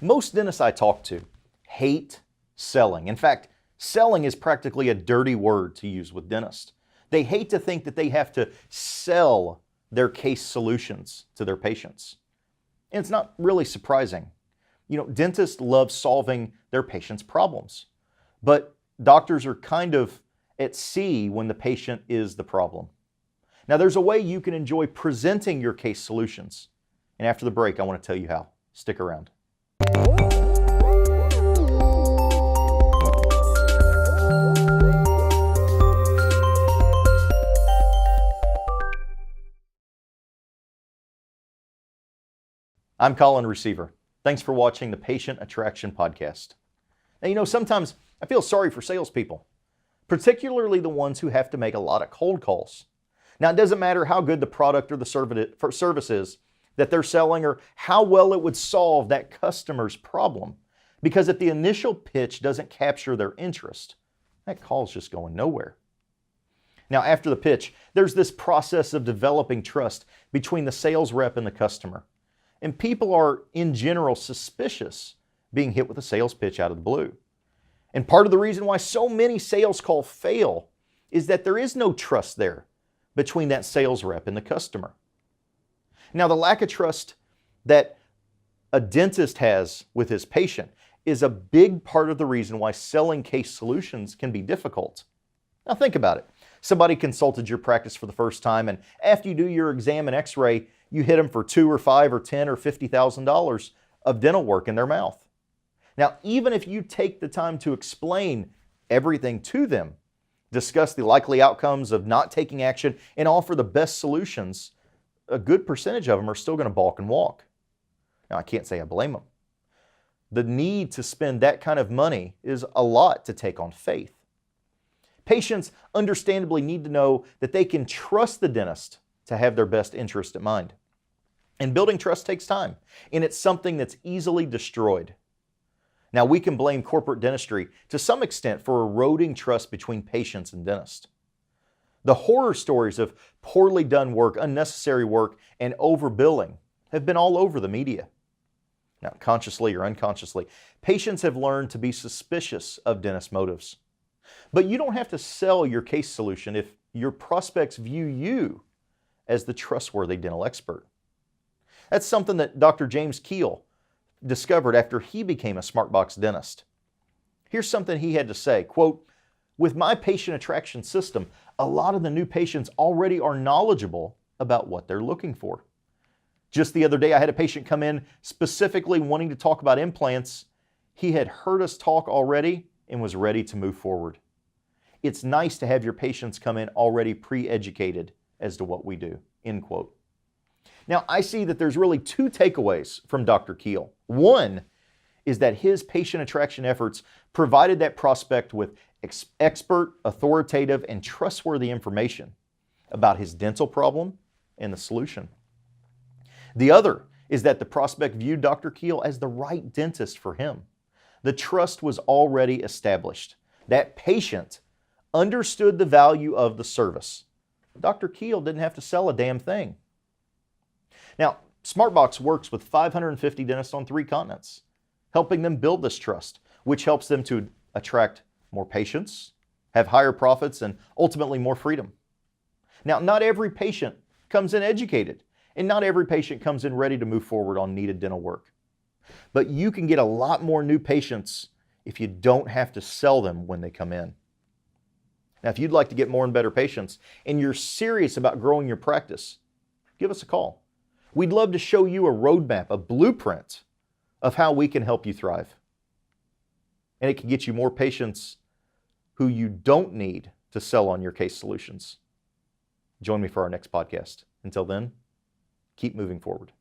Most dentists I talk to hate selling. In fact, selling is practically a dirty word to use with dentists. They hate to think that they have to sell their case solutions to their patients. And it's not really surprising. Dentists love solving their patients' problems, but doctors are kind of at sea when the patient is the problem. Now, there's a way you can enjoy presenting your case solutions. And after the break, I want to tell you how. Stick around. I'm Colin Receiver. Thanks for watching the Patient Attraction Podcast. Now, sometimes I feel sorry for salespeople, particularly the ones who have to make a lot of cold calls. Now, it doesn't matter how good the product or the service is that they're selling or how well it would solve that customer's problem, because if the initial pitch doesn't capture their interest, that call's just going nowhere. Now, after the pitch, there's this process of developing trust between the sales rep and the customer. And people are, in general, suspicious being hit with a sales pitch out of the blue. And part of the reason why so many sales calls fail is that there is no trust there between that sales rep and the customer. Now, the lack of trust that a dentist has with his patient is a big part of the reason why selling case solutions can be difficult. Now, think about it. Somebody consulted your practice for the first time, and after you do your exam and x-ray, you hit them for $2 or $5 or $10 or $50,000 of dental work in their mouth. Now, even if you take the time to explain everything to them, discuss the likely outcomes of not taking action, and offer the best solutions, a good percentage of them are still going to balk and walk. Now, I can't say I blame them. The need to spend that kind of money is a lot to take on faith. Patients understandably need to know that they can trust the dentist to have their best interest at mind. And building trust takes time, and it's something that's easily destroyed. Now, we can blame corporate dentistry to some extent for eroding trust between patients and dentists. The horror stories of poorly done work, unnecessary work, and overbilling have been all over the media. Now, consciously or unconsciously, patients have learned to be suspicious of dentist motives. But you don't have to sell your case solution if your prospects view you as the trustworthy dental expert. That's something that Dr. James Keel discovered after he became a SmartBox dentist. Here's something he had to say, quote, "With my patient attraction system, a lot of the new patients already are knowledgeable about what they're looking for. Just the other day, I had a patient come in specifically wanting to talk about implants. He had heard us talk already and was ready to move forward. It's nice to have your patients come in already pre-educated as to what we do," end quote. Now, I see that there's really two takeaways from Dr. Keel. One is that his patient attraction efforts provided that prospect with expert, authoritative, and trustworthy information about his dental problem and the solution. The other is that the prospect viewed Dr. Keel as the right dentist for him. The trust was already established. That patient understood the value of the service. Dr. Keel didn't have to sell a damn thing. Now, SmartBox works with 550 dentists on 3 continents, helping them build this trust, which helps them to attract more patients, have higher profits, and ultimately more freedom. Now, not every patient comes in educated, and not every patient comes in ready to move forward on needed dental work. But you can get a lot more new patients if you don't have to sell them when they come in. Now, if you'd like to get more and better patients, and you're serious about growing your practice, give us a call. We'd love to show you a roadmap, a blueprint of how we can help you thrive. And it can get you more patients who you don't need to sell on your case solutions. Join me for our next podcast. Until then, keep moving forward.